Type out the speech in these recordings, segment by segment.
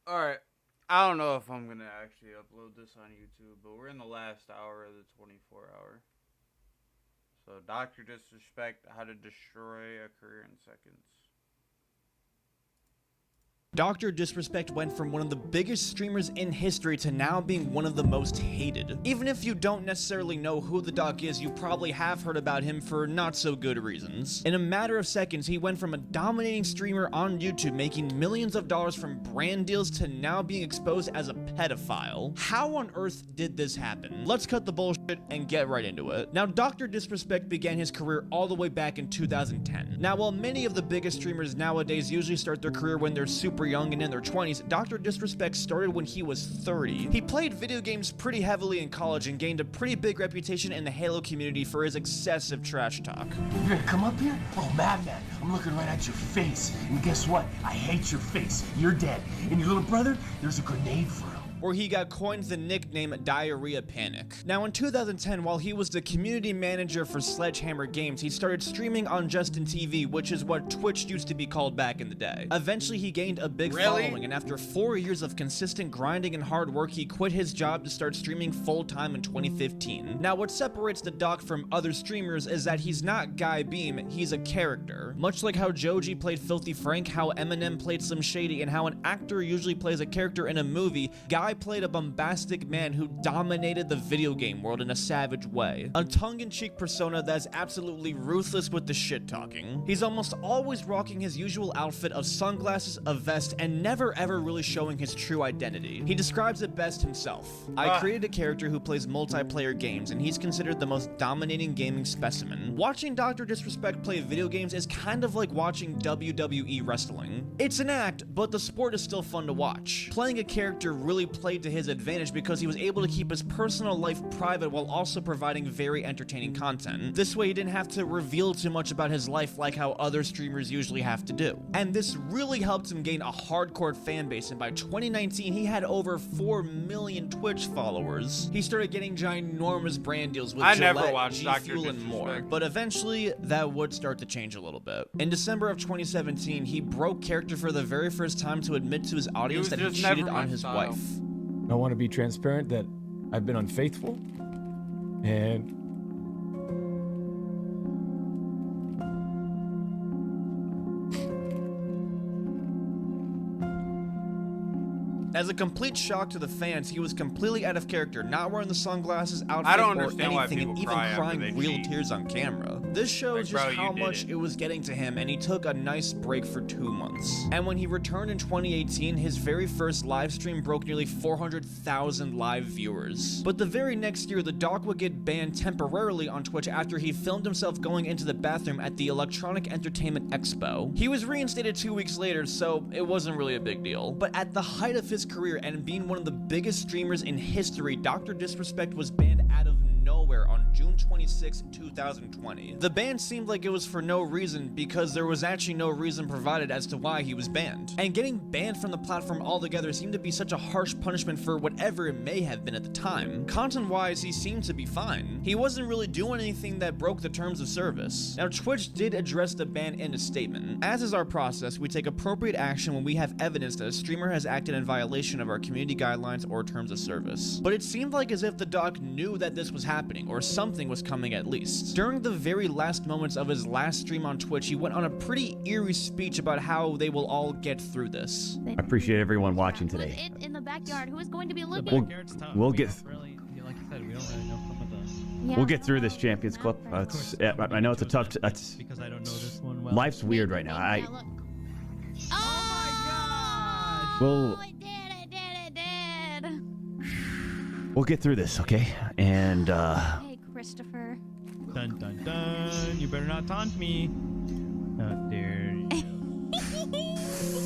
Alright, I don't know if I'm going to actually upload this on YouTube, but we're in the last hour of the 24 hour. So, Dr. Disrespect, how to destroy a career in seconds. Dr. Disrespect went from one of the biggest streamers in history to now being one of the most hated. Even if you don't necessarily know who the doc is, you probably have heard about him for not so good reasons. In a matter of seconds, he went from a dominating streamer on YouTube making millions of dollars from brand deals to now being exposed as a pedophile. How on earth did this happen? Let's cut the bullshit and get right into it. Now, Dr. Disrespect began his career all the way back in 2010. Now, while many of the biggest streamers nowadays usually start their career when they're super young and in their 20s, Dr. Disrespect started when he was 30. He played video games pretty heavily in college and gained a pretty big reputation in the Halo community for his excessive trash talk. You gonna come up here? Oh, madman, I'm looking right at your face. And guess what? I hate your face. You're dead. And your little brother, there's a grenade for him. Where he got coined the nickname Diarrhea Panic. Now in 2010, while he was the community manager for Sledgehammer Games, he started streaming on Justin TV, which is what Twitch used to be called back in the day. Eventually he gained a big following, and after 4 years of consistent grinding and hard work, he quit his job to start streaming full-time in 2015. Now what separates the doc from other streamers is that he's not Guy Beam, he's a character. Much like how Joji played Filthy Frank, how Eminem played Slim Shady, and how an actor usually plays a character in a movie, Guy played a bombastic man who dominated the video game world in a savage way. A tongue-in-cheek persona that's absolutely ruthless with the shit-talking. He's almost always rocking his usual outfit of sunglasses, a vest, and never ever really showing his true identity. He describes it best himself. I created a character who plays multiplayer games, and he's considered the most dominating gaming specimen. Watching Dr. Disrespect play video games is kind of like watching WWE wrestling. It's an act, but the sport is still fun to watch. Playing a character really played to his advantage because he was able to keep his personal life private while also providing very entertaining content. This way he didn't have to reveal too much about his life like how other streamers usually have to do. And this really helped him gain a hardcore fan base, and by 2019 he had over 4 million Twitch followers. He started getting ginormous brand deals with Gillette, G Fuel, and more. But eventually that would start to change a little bit. In December of 2017, he broke character for the very first time to admit to his audience that he cheated on his wife. I want to be transparent that I've been unfaithful, and as a complete shock to the fans, he was completely out of character, not wearing the sunglasses, outfit, I don't or understand why anything, people and even cry after crying they real cheat. tears on camera. This shows Like, just bro, how you much did it was getting to him, and he took a nice break for 2 months. And when he returned in 2018, his very first live stream broke nearly 400,000 live viewers. But the very next year, the doc would get banned temporarily on Twitch after he filmed himself going into the bathroom at the Electronic Entertainment Expo. He was reinstated 2 weeks later, so it wasn't really a big deal. But at the height of his career and being one of the biggest streamers in history, Dr. Disrespect was banned out of nowhere on June 26, 2020. The ban seemed like it was for no reason because there was actually no reason provided as to why he was banned. And getting banned from the platform altogether seemed to be such a harsh punishment for whatever it may have been at the time. Content-wise, he seemed to be fine. He wasn't really doing anything that broke the terms of service. Now, Twitch did address the ban in a statement. As is our process, we take appropriate action when we have evidence that a streamer has acted in violation of our community guidelines or terms of service. But it seemed like as if the doc knew that this was happening, or something was coming at least. During the very last moments of his last stream on Twitch, he went on a pretty eerie speech about how they will all get through this. I appreciate everyone watching Who's today. it in the backyard? Who is going to be The looking? backyard's tough. We'll get We'll get through this Champions Club. I know it's a tough. That's because I don't know this one well. life's weird right now. Oh my gosh! We'll I did. we'll get through this, okay? And Hey, Christopher. Dun dun dun! You better not taunt me. How dare you?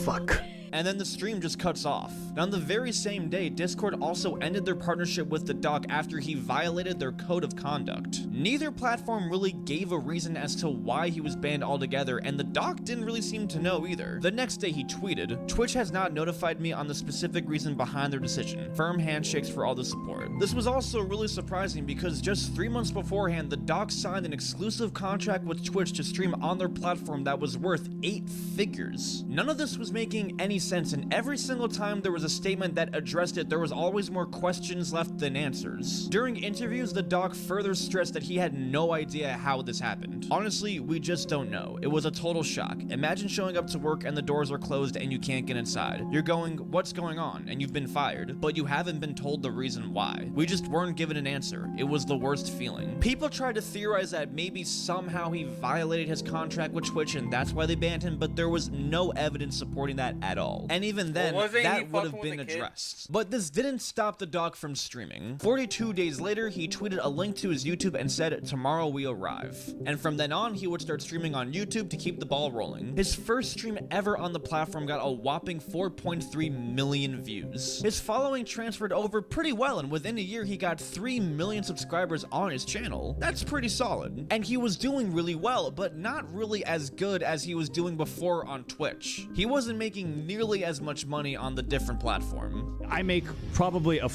fuck. And then the stream just cuts off. And on the very same day, Discord also ended their partnership with the doc after he violated their code of conduct. Neither platform really gave a reason as to why he was banned altogether, and the doc didn't really seem to know either. The next day he tweeted, "Twitch has not notified me on the specific reason behind their decision. Firm handshakes for all the support." This was also really surprising because just 3 months beforehand, the doc signed an exclusive contract with Twitch to stream on their platform that was worth 8 figures. None of this was making any sense, and every single time there was a statement that addressed it, there was always more questions left than answers. During interviews, the doc further stressed that he had no idea how this happened. Honestly, we just don't know. It was a total shock. Imagine showing up to work and the doors are closed and you can't get inside. You're going, what's going on? And you've been fired, but you haven't been told the reason why. We just weren't given an answer. It was the worst feeling. People tried to theorize that maybe somehow he violated his contract with Twitch and that's why they banned him, but there was no evidence supporting that at all. And even then, that would have been addressed. But this didn't stop the doc from streaming. 42 days later, he tweeted a link to his YouTube and said, "Tomorrow we arrive." And from then on, he would start streaming on YouTube to keep the ball rolling. His first stream ever on the platform got a whopping 4.3 million views. His following transferred over pretty well, and within a year, he got 3 million subscribers on his channel. That's pretty solid. And he was doing really well, but not really as good as he was doing before on Twitch. He wasn't making nearly as much money on the different platform. I make probably a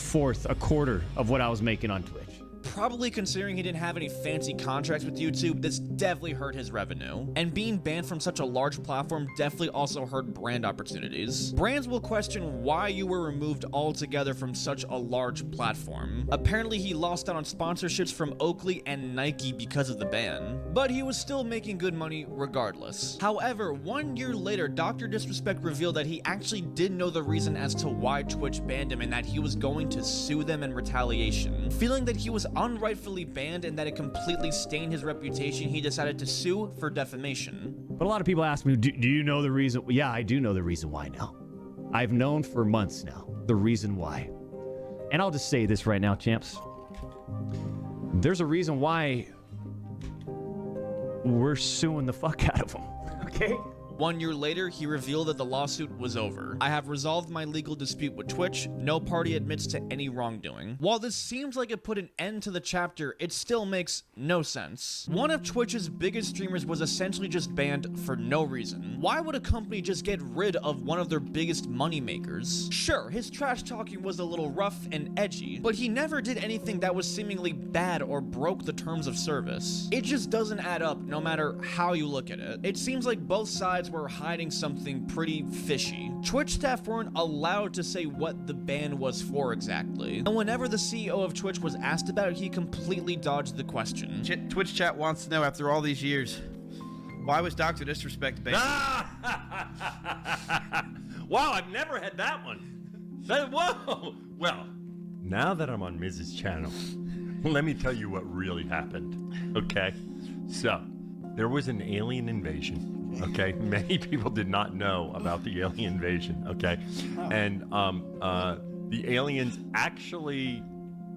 quarter of what I was making on Twitch. Probably considering he didn't have any fancy contracts with YouTube, this definitely hurt his revenue. And being banned from such a large platform definitely also hurt brand opportunities. Brands will question why you were removed altogether from such a large platform. Apparently he lost out on sponsorships from Oakley and Nike because of the ban, but he was still making good money regardless. However, 1 year later, Dr. Disrespect revealed that he actually did know the reason as to why Twitch banned him and that he was going to sue them in retaliation. Feeling that he was unrightfully banned and that it completely stained his reputation, he decided to sue for defamation. But a lot of people ask me, do you know the reason? Yeah, I do know the reason why now. I've known for months now the reason why. And I'll just say this right now, champs. There's a reason why we're suing the fuck out of him. Okay? 1 year later, he revealed that the lawsuit was over. "I have resolved my legal dispute with Twitch. No party admits to any wrongdoing." While this seems like it put an end to the chapter, it still makes no sense. One of Twitch's biggest streamers was essentially just banned for no reason. Why would a company just get rid of one of their biggest money makers? Sure, his trash talking was a little rough and edgy, but he never did anything that was seemingly bad or broke the terms of service. It just doesn't add up no matter how you look at it. It seems like both sides were hiding something pretty fishy. Twitch staff weren't allowed to say what the ban was for exactly. And whenever the CEO of Twitch was asked about it, he completely dodged the question. Twitch chat wants to know, after all these years, why was Dr. Disrespect banned? Wow, I've never had that one. Whoa! Well, now that I'm on Mrs. Channel, let me tell you what really happened, okay? So, there was an alien invasion. Okay, many people did not know about the alien invasion. Okay, and the aliens actually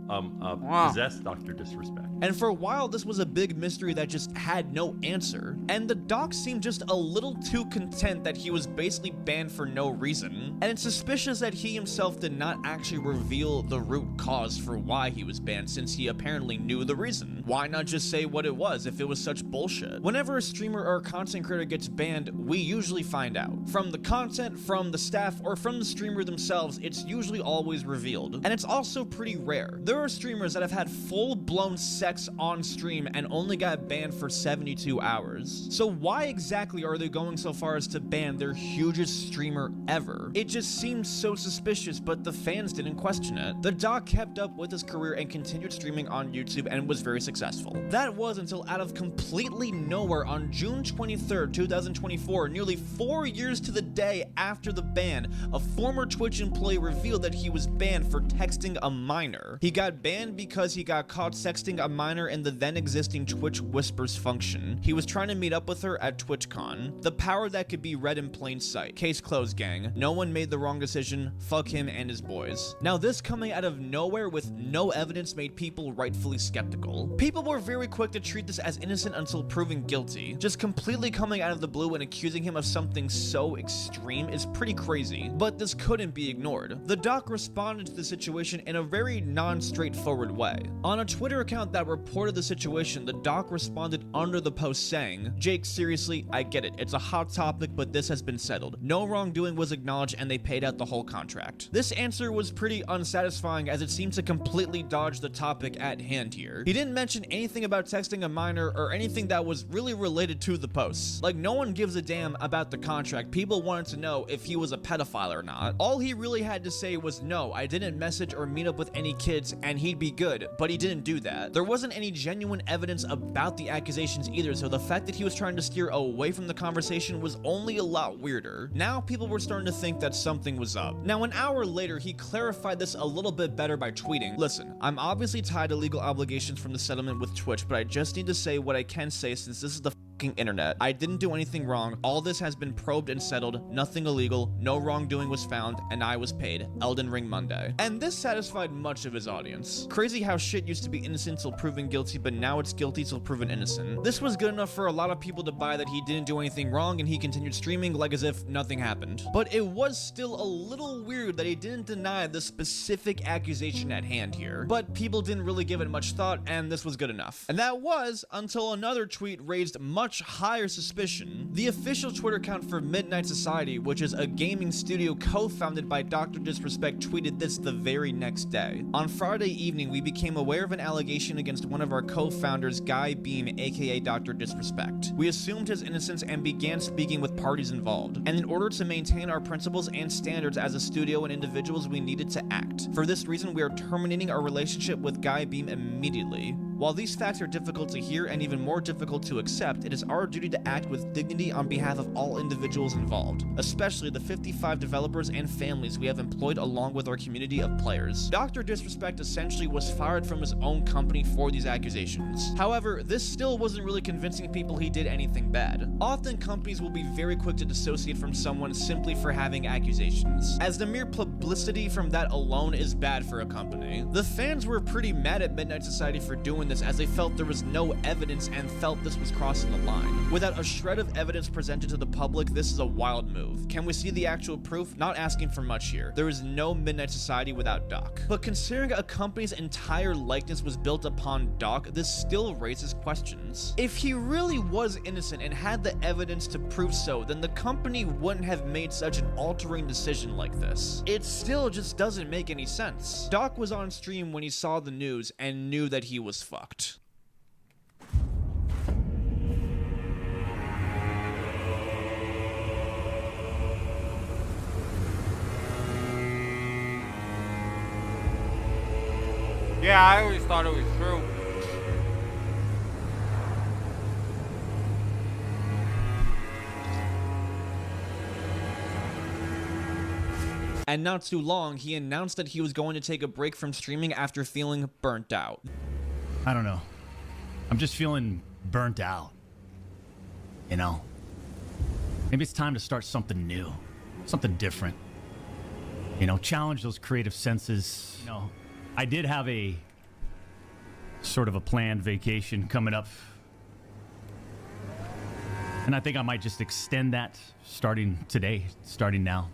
possessed Dr. Disrespect. And for a while, this was a big mystery that just had no answer. And the doc seemed just a little too content that he was basically banned for no reason. And it's suspicious that he himself did not actually reveal the root cause for why he was banned, since he apparently knew the reason. Why not just say what it was if it was such bullshit? Whenever a streamer or a content creator gets banned, we usually find out. From the content, from the staff, or from the streamer themselves, it's usually always revealed. And it's also pretty rare. There are streamers that have had full-blown sex on stream and only got banned for 72 hours. So why exactly are they going so far as to ban their hugest streamer ever? It just seems so suspicious, but the fans didn't question it. The doc kept up with his career and continued streaming on YouTube and was very successful. That was until out of completely nowhere on June 23rd, 2024, nearly 4 years to the day after the ban, a former Twitch employee revealed that he was banned for texting a minor. He got banned because he got caught sexting a minor in the then existing Twitch Whispers function. He was trying to meet up with her at TwitchCon. The power that could be read in plain sight. Case closed, gang. No one made the wrong decision. Fuck him and his boys. Now, this coming out of nowhere with no evidence made people rightfully skeptical. People were very quick to treat this as innocent until proven guilty. Just completely coming out of the blue and accusing him of something so extreme is pretty crazy, but this couldn't be ignored. The doc responded to the situation in a very non straightforward way. On a Twitter account that reported the situation, the doc responded under the post saying, "Jake, seriously, I get it. It's a hot topic, but this has been settled. No wrongdoing was acknowledged and they paid out the whole contract." This answer was pretty unsatisfying as it seemed to completely dodge the topic at hand here. He didn't mention anything about texting a minor or anything that was really related to the posts. Like, no one gives a damn about the contract. People wanted to know if he was a pedophile or not. All he really had to say was, "No, I didn't message or meet up with any kids and he'd be good," but he didn't do that. There wasn't any genuine evidence about the accusations either, so the fact that he was trying to steer away from the conversation was only a lot weirder. Now people were starting to think that something was up. Now, an hour later, he clarified this a little bit better by tweeting, "Listen, I'm obviously tied to legal obligations from the settlement with Twitch, but I just need to say what I can say since this is the internet. I didn't do anything wrong. All this has been probed and settled. Nothing illegal. No wrongdoing was found, and I was paid. Elden Ring Monday." And this satisfied much of his audience. Crazy how shit used to be innocent till proven guilty, but now it's guilty till proven innocent. This was good enough for a lot of people to buy that he didn't do anything wrong and he continued streaming like as if nothing happened. But it was still a little weird that he didn't deny the specific accusation at hand here. But people didn't really give it much thought, and this was good enough. And that was until another tweet raised much higher suspicion. The official Twitter account for Midnight Society, which is a gaming studio co-founded by Dr. Disrespect, tweeted this the very next day. "On Friday evening, we became aware of an allegation against one of our co-founders, Guy Beam, aka Dr. Disrespect. We assumed his innocence and began speaking with parties involved. And in order to maintain our principles and standards as a studio and individuals, we needed to act. For this reason, we are terminating our relationship with Guy Beam immediately. While these facts are difficult to hear and even more difficult to accept, it is our duty to act with dignity on behalf of all individuals involved, especially the 55 developers and families we have employed along with our community of players." Dr. Disrespect essentially was fired from his own company for these accusations. However, this still wasn't really convincing people he did anything bad. Often companies will be very quick to dissociate from someone simply for having accusations, as the mere publicity from that alone is bad for a company. The fans were pretty mad at Midnight Society for doing this, as they felt there was no evidence and felt this was crossing the line. Without a shred of evidence presented to the public, this is a wild move. Can we see the actual proof? Not asking for much here. There is no Midnight Society without Doc. But considering a company's entire likeness was built upon Doc, this still raises questions. If he really was innocent and had the evidence to prove so, then the company wouldn't have made such an altering decision like this. It still just doesn't make any sense. Doc was on stream when he saw the news and knew that he was fucked. Yeah, I always thought it was true. And not too long, he announced that he was going to take a break from streaming after feeling burnt out. I don't know. I'm just feeling burnt out. You know? Maybe it's time to start something new. Something different. You know, challenge those creative senses. You know, I did have a sort of a planned vacation coming up. And I think I might just extend that starting today, starting now.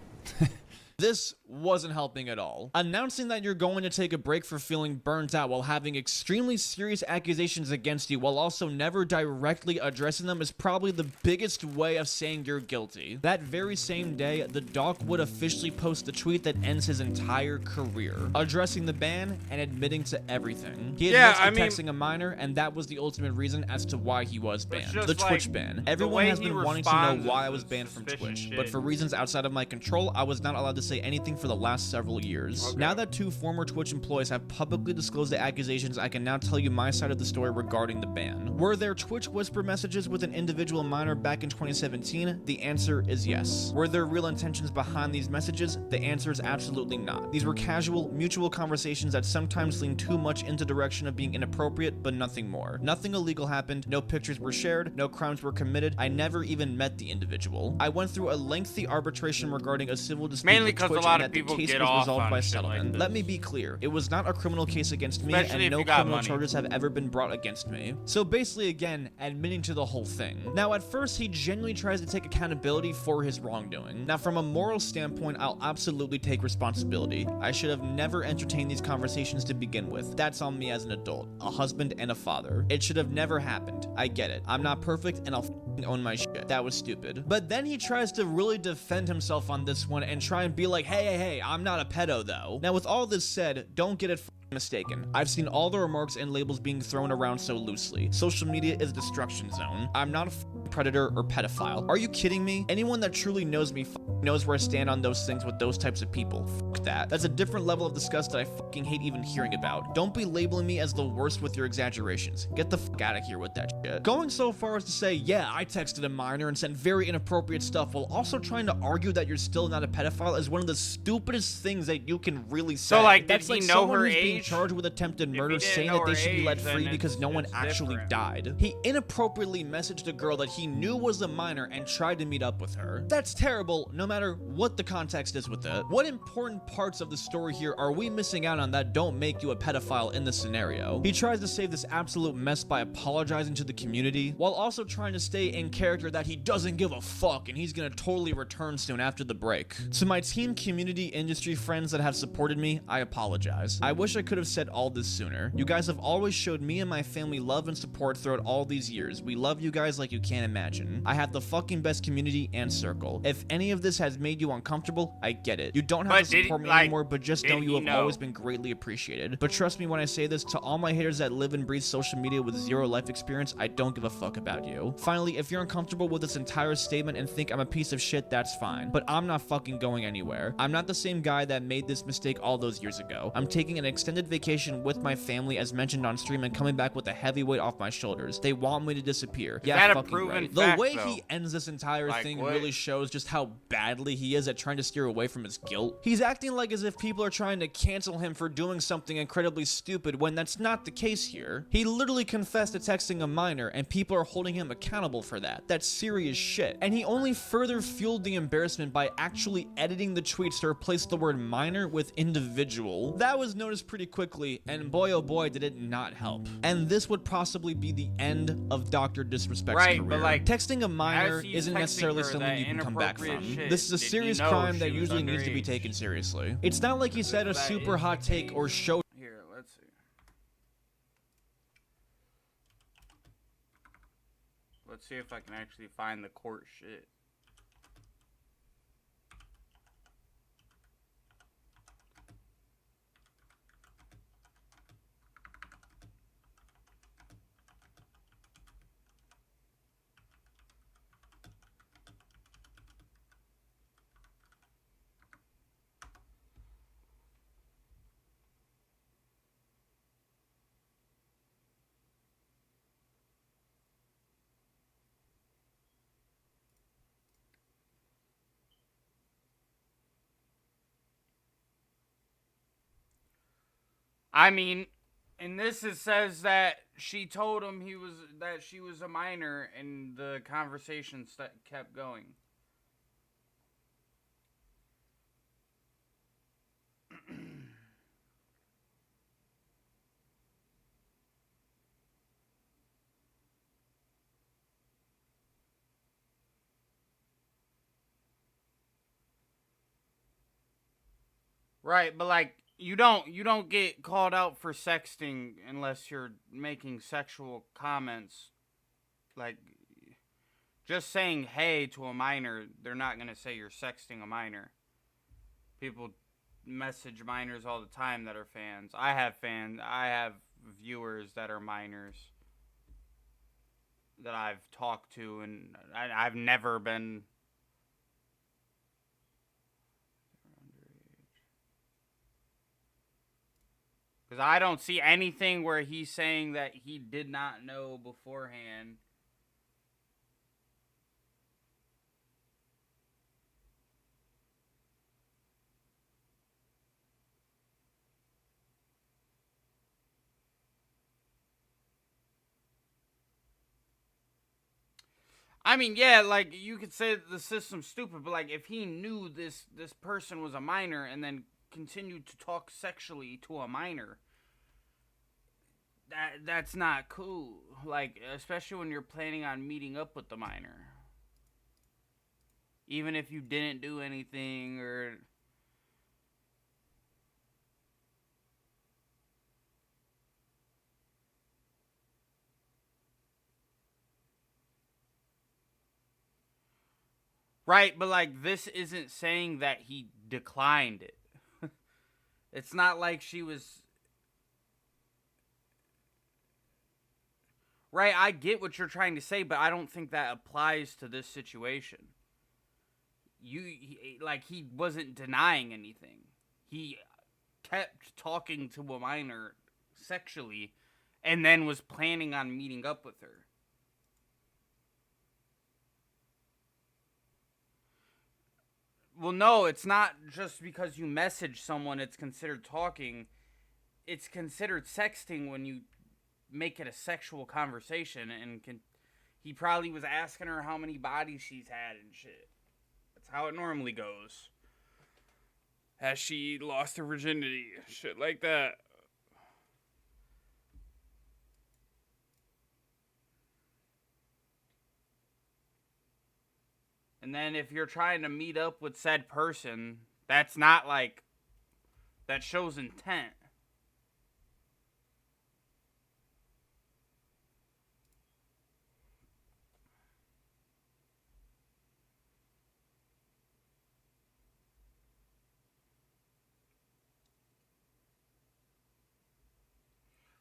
This wasn't helping at all. Announcing that you're going to take a break for feeling burnt out while having extremely serious accusations against you while also never directly addressing them is probably the biggest way of saying you're guilty. That very same day, the doc would officially post the tweet that ends his entire career, addressing the ban and admitting to everything. He admits to texting a minor, and that was the ultimate reason as to why he was banned. The Twitch ban. Everyone has been wanting to know why I was banned from Twitch, but for reasons outside of my control, I was not allowed to say anything for the last several years. Now that 2 former Twitch employees have publicly disclosed the accusations, I can now tell you my side of the story regarding the ban. Were there Twitch whisper messages with an individual minor back in 2017? The answer is yes. Were there real intentions behind these messages? The answer is absolutely not. These were casual, mutual conversations that sometimes lean too much into the direction of being inappropriate, but nothing more. Nothing illegal happened, no pictures were shared, no crimes were committed, I never even met the individual. I went through a lengthy arbitration regarding a civil dispute with Twitch, and that the people case get was off resolved on by shit like settlement. Let me this. be clear, it was not a criminal case against me, Especially and if no you got criminal money. charges have ever been brought against me. So basically, again, admitting to the whole thing. Now, at first, he genuinely tries to take accountability for his wrongdoing. Now, from a moral standpoint, I'll absolutely take responsibility. I should have never entertained these conversations to begin with. That's on me as an adult, a husband and a father. It should have never happened. I get it. I'm not perfect, and I'll f***ing own my shit. That was stupid. But then he tries to really defend himself on this one and try and be like, hey, I'm not a pedo though. Now, with all this said, don't get it mistaken. I've seen all the remarks and labels being thrown around so loosely. Social media is a destruction zone. I'm not a predator or pedophile. Are you kidding me? Anyone that truly knows me knows where I stand on those things with those types of people. Fuck that. That's a different level of disgust that I fucking hate even hearing about. Don't be labeling me as the worst with your exaggerations. Get the fuck out of here with that shit. Going so far as to say, yeah, I texted a minor and sent very inappropriate stuff while also trying to argue that you're still not a pedophile is one of the stupidest things that you can really say. So, like, did That's he like know someone her who's being age? charged with attempted If murder he didn't saying know that they her should be let age, free then because no one it's actually different. died. He inappropriately messaged a girl that he knew was a minor and tried to meet up with her. That's terrible, no matter what the context is with it. What important parts of the story here are we missing out on that don't make you a pedophile in this scenario? He tries to save this absolute mess by apologizing to the community, while also trying to stay in character that he doesn't give a fuck and he's gonna totally return soon after the break. To my team, community, industry friends that have supported me, I apologize. I wish I could have said all this sooner. You guys have always showed me and my family love and support throughout all these years. We love you guys like you can't imagine. I have the fucking best community and circle. If any of this has made you uncomfortable, I get it. You don't have But to did- support me like, anymore, but just did know you he have know? always been greatly appreciated. But trust me when I say this, to all my haters that live and breathe social media with zero life experience, I don't give a fuck about you. Finally, if you're uncomfortable with this entire statement and think I'm a piece of shit, that's fine. But I'm not fucking going anywhere. I'm not the same guy that made this mistake all those years ago. I'm taking an extended vacation with my family as mentioned on stream and coming back with a heavy weight off my shoulders. They want me to disappear. Is Yeah, that a fucking proven right. fact, The way though? he ends this entire Like, thing what? really shows just how badly he is at trying to steer away from his guilt. He's acting like as if people are trying to cancel him for doing something incredibly stupid when that's not the case here. He literally confessed to texting a minor and people are holding him accountable for that. That's serious shit. And he only further fueled the embarrassment by actually editing the tweets to replace the word minor with individual. That was noticed pretty quickly, and boy oh boy did it not help. And this would possibly be the end of Dr. Disrespect's Right, career. but, like, texting a minor as he's isn't texting necessarily her something that you can come back from. inappropriate shit, This is a did he serious know crime she that was usually needs to be underage? taken seriously. It's not like he said a that super is hot the take case. or show. Here, let's see. Let's see if I can actually find the court shit. I mean, in this it says that she told him that she was a minor, and the conversation kept going. Right, but like you don't get called out for sexting unless you're making sexual comments. Like just saying hey to a minor, they're not going to say you're sexting a minor. People message minors all the time that are fans. I have viewers that are minors that I've talked to, and I've never been because I don't see anything where he's saying that he did not know beforehand. I mean, yeah, like, you could say the system's stupid, but, like, if he knew this person was a minor and then continued to talk sexually to a minor, that's not cool. Like, especially when you're planning on meeting up with the minor. Even if you didn't do anything or... Right, but, like, this isn't saying that he declined it. It's not like she was... Right, I get what you're trying to say, but I don't think that applies to this situation. He wasn't denying anything. He kept talking to a minor sexually and then was planning on meeting up with her. Well, no, it's not just because you message someone it's considered talking. It's considered sexting when you make it a sexual conversation, and he probably was asking her how many bodies she's had and shit. That's how it normally goes. Has she lost her virginity? Shit like that. And then if you're trying to meet up with said person, that's not like... That shows intent.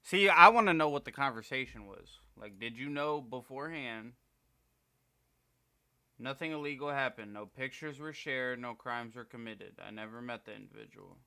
See, I want to know what the conversation was. Like, did you know beforehand? Nothing illegal happened. No pictures were shared. No crimes were committed. I never met the individual.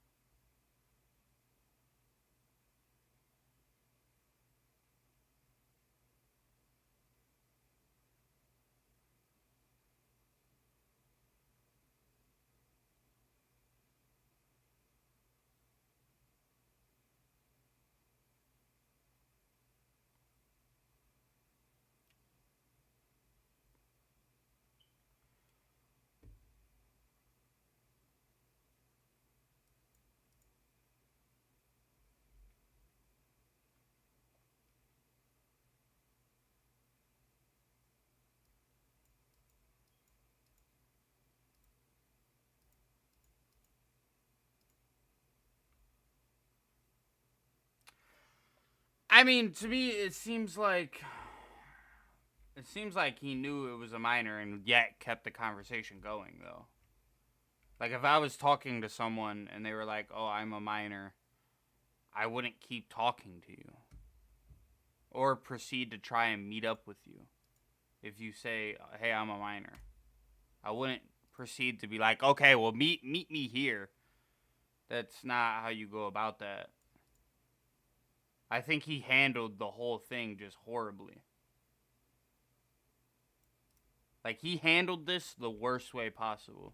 I mean, to me, it seems like he knew it was a minor and yet kept the conversation going, though. Like, if I was talking to someone and they were like, oh, I'm a minor, I wouldn't keep talking to you. Or proceed to try and meet up with you. If you say, hey, I'm a minor. I wouldn't proceed to be like, okay, well, meet me here. That's not how you go about that. I think he handled the whole thing just horribly. Like, he handled this the worst way possible.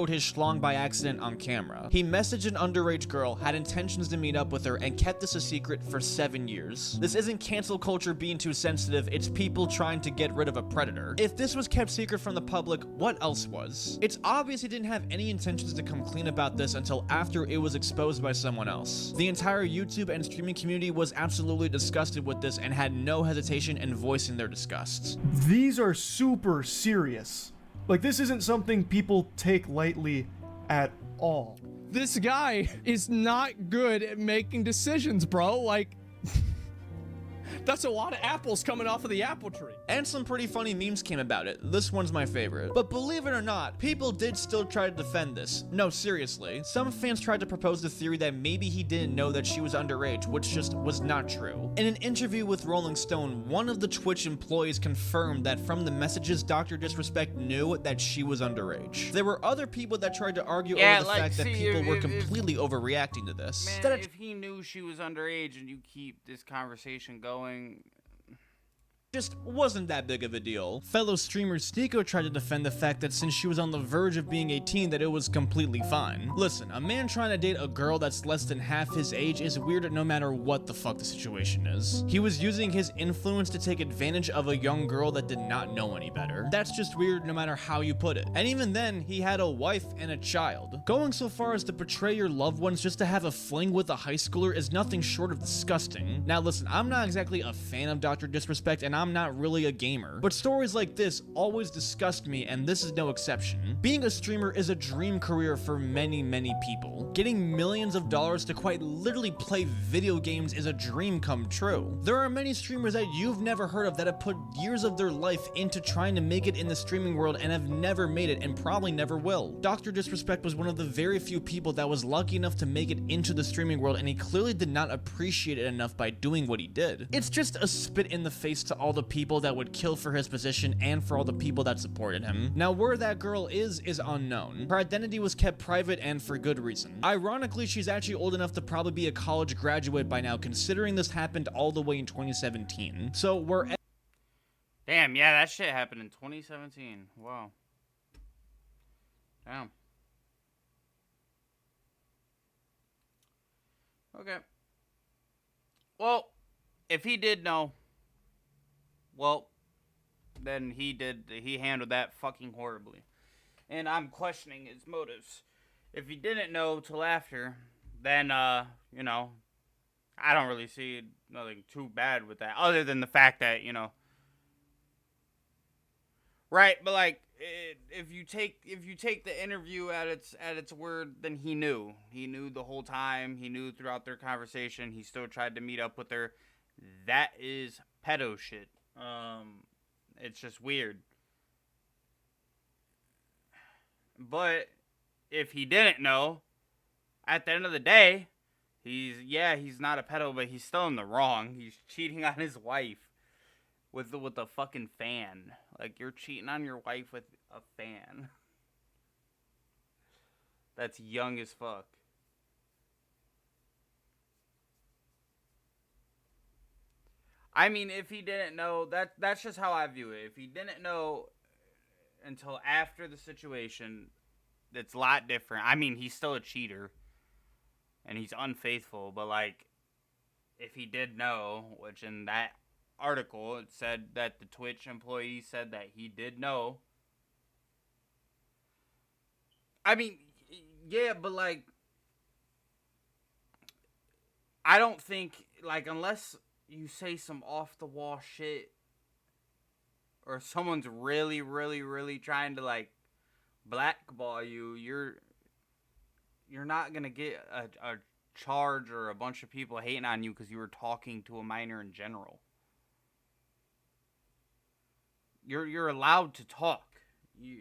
His schlong by accident on camera. He messaged an underage girl, had intentions to meet up with her, and kept this a secret for 7 years. This isn't cancel culture being too sensitive, it's people trying to get rid of a predator. If this was kept secret from the public, what else was? It's obvious he didn't have any intentions to come clean about this until after it was exposed by someone else. The entire YouTube and streaming community was absolutely disgusted with this and had no hesitation in voicing their disgust. These are super serious. Like, this isn't something people take lightly at all. This guy is not good at making decisions, bro. Like, that's a lot of apples coming off of the apple tree. And some pretty funny memes came about it. This one's my favorite. But believe it or not, people did still try to defend this. No, seriously. Some fans tried to propose the theory that maybe he didn't know that she was underage, which just was not true. In an interview with Rolling Stone, one of the Twitch employees confirmed that from the messages, Dr. Disrespect knew that she was underage. There were other people that tried to argue over the fact that people were completely overreacting to this. Man, if he knew she was underage and you keep this conversation going, just wasn't that big of a deal. Fellow streamer Sneeko tried to defend the fact that since she was on the verge of being 18 that it was completely fine. Listen, a man trying to date a girl that's less than half his age is weird no matter what the fuck the situation is. He was using his influence to take advantage of a young girl that did not know any better. That's just weird no matter how you put it. And even then, he had a wife and a child. Going so far as to betray your loved ones just to have a fling with a high schooler is nothing short of disgusting. Now listen, I'm not exactly a fan of Dr. Disrespect and I'm not really a gamer, but stories like this always disgust me and this is no exception. Being a streamer is a dream career for many, many people. Getting millions of dollars to quite literally play video games is a dream come true. There are many streamers that you've never heard of that have put years of their life into trying to make it in the streaming world and have never made it and probably never will. Dr. Disrespect was one of the very few people that was lucky enough to make it into the streaming world and he clearly did not appreciate it enough by doing what he did. It's just a spit in the face to all the people that would kill for his position and for all the people that supported him. Now where that girl is unknown. Her identity was kept private and for good reason. Ironically, she's actually old enough to probably be a college graduate by now considering this happened all the way in 2017. So we're Damn, yeah, that shit happened in 2017. Wow. Damn. Okay. Well, if he did know, well, then he handled that fucking horribly. And I'm questioning his motives. If he didn't know till after, then, you know, I don't really see nothing too bad with that, other than the fact that, you know, right, but like, if you take the interview at its word, then he knew the whole time. He knew throughout their conversation. He still tried to meet up with her. That is pedo shit. It's just weird. But if he didn't know, at the end of the day, he's not a pedo, but he's still in the wrong. He's cheating on his wife with a fucking fan. Like, you're cheating on your wife with a fan. That's young as fuck. I mean, if he didn't know, that's just how I view it. If he didn't know until after the situation, it's a lot different. I mean, he's still a cheater. And he's unfaithful. But, like, if he did know, which in that article, it said that the Twitch employee said that he did know. I mean, yeah, but, like, I don't think, like, unless you say some off-the-wall shit, or someone's really, really, really trying to, like, blackball you, you're not gonna get a charge or a bunch of people hating on you because you were talking to a minor in general. You're allowed to talk.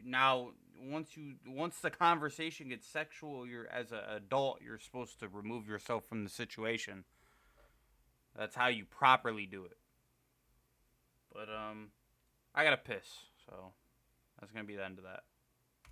Now, once the conversation gets sexual, as an adult, you're supposed to remove yourself from the situation. That's how you properly do it. But I gotta piss, so that's gonna be the end of that.